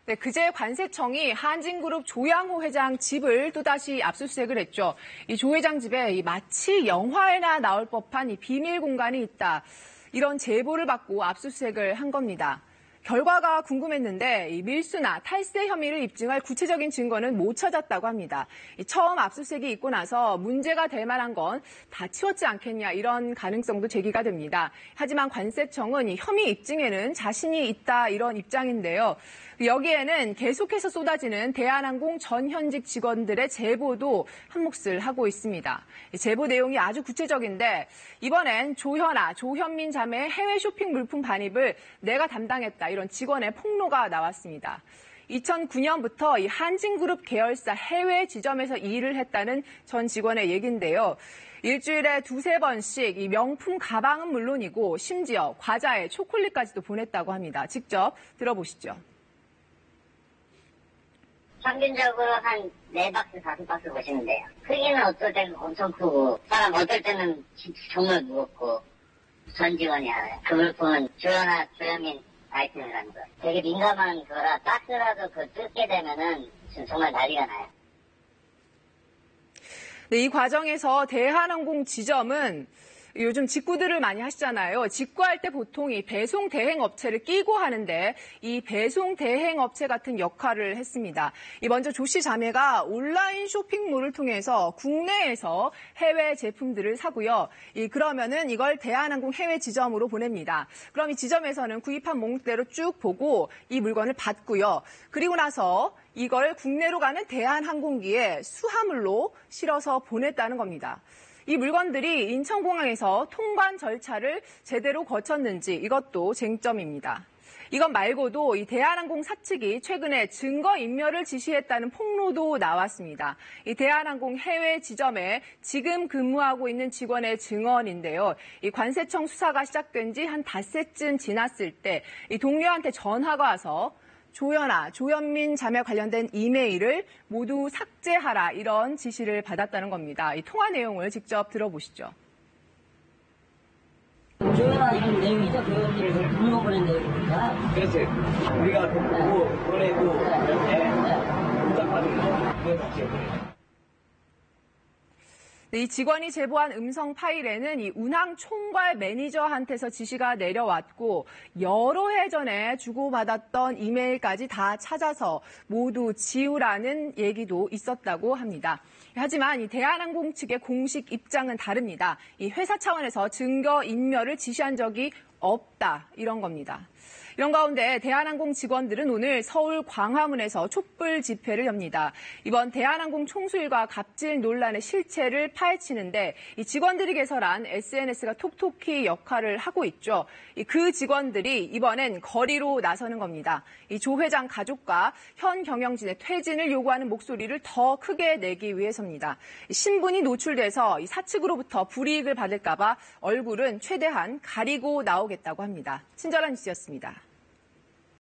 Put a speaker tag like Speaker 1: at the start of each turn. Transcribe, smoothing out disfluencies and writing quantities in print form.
Speaker 1: 네, 그제 관세청이 한진그룹 조양호 회장 집을 또다시 압수수색을 했죠. 이 조 회장 집에 마치 영화에나 나올 법한 이 비밀 공간이 있다. 이런 제보를 받고 압수수색을 한 겁니다. 결과가 궁금했는데 이 밀수나 탈세 혐의를 입증할 구체적인 증거는 못 찾았다고 합니다. 처음 압수수색이 있고 나서 문제가 될 만한 건 다 치웠지 않겠냐 이런 가능성도 제기가 됩니다. 하지만 관세청은 이 혐의 입증에는 자신이 있다 이런 입장인데요. 여기에는 계속해서 쏟아지는 대한항공 전 현직 직원들의 제보도 한몫을 하고 있습니다. 제보 내용이 아주 구체적인데 이번엔 조현아, 조현민 자매의 해외 쇼핑 물품 반입을 내가 담당했다 이런 직원의 폭로가 나왔습니다. 2009년부터 이 한진그룹 계열사 해외 지점에서 일을 했다는 전 직원의 얘기인데요. 일주일에 두세 번씩 이 명품 가방은 물론이고 심지어 과자에 초콜릿까지도 보냈다고 합니다. 직접 들어보시죠.
Speaker 2: 평균적으로 한 4박스, 5박스 보시면 돼요. 크기는 어떨 때는 엄청 크고, 사람 어떨 때는 정말 무겁고, 전 직원이 알아요. 그 물품은 조현아, 조현민 아이템이라는 거. 되게 민감한 거라 박스라도 뜯게 되면은 정말 난리가 나요.
Speaker 1: 네, 이 과정에서 대한항공 지점은 요즘 직구들을 많이 하시잖아요. 직구할 때 보통 이 배송 대행 업체를 끼고 하는데 이 배송 대행 업체 같은 역할을 했습니다. 먼저 조 씨 자매가 온라인 쇼핑몰을 통해서 국내에서 해외 제품들을 사고요. 그러면은 이걸 대한항공 해외 지점으로 보냅니다. 그럼 이 지점에서는 구입한 목록대로 쭉 보고 이 물건을 받고요. 그리고 나서 이걸 국내로 가는 대한항공기에 수화물로 실어서 보냈다는 겁니다. 이 물건들이 인천공항에서 통관 절차를 제대로 거쳤는지 이것도 쟁점입니다. 이것 말고도 이 대한항공 사측이 최근에 증거인멸을 지시했다는 폭로도 나왔습니다. 이 대한항공 해외 지점에 지금 근무하고 있는 직원의 증언인데요. 이 관세청 수사가 시작된 지 한 닷새쯤 지났을 때 이 동료한테 전화가 와서 조현아, 조현민 자매 관련된 이메일을 모두 삭제하라 이런 지시를 받았다는 겁니다. 이 통화 내용을 직접 들어보시죠.
Speaker 3: 조현아 이런 내용이죠. 그 물건 보낸 내용입니다.
Speaker 4: 그렇지. 우리가 보고 보내고 이렇게 부탁받은 거 그걸 삭제해버려요.
Speaker 1: 이 직원이 제보한 음성 파일에는 이 운항 총괄 매니저한테서 지시가 내려왔고 여러 해 전에 주고받았던 이메일까지 다 찾아서 모두 지우라는 얘기도 있었다고 합니다. 하지만 이 대한항공 측의 공식 입장은 다릅니다. 이 회사 차원에서 증거 인멸을 지시한 적이 없다 이런 겁니다. 이런 가운데 대한항공 직원들은 오늘 서울 광화문에서 촛불 집회를 엽니다. 이번 대한항공 총수일과 갑질 논란의 실체를 파헤치는데 이 직원들이 개설한 SNS가 톡톡히 역할을 하고 있죠. 그 직원들이 이번엔 거리로 나서는 겁니다. 이 조 회장 가족과 현 경영진의 퇴진을 요구하는 목소리를 더 크게 내기 위해서입니다. 신분이 노출돼서 이 사측으로부터 불이익을 받을까 봐 얼굴은 최대한 가리고 나오겠다고 합니다. 친절한 뉴스였습니다.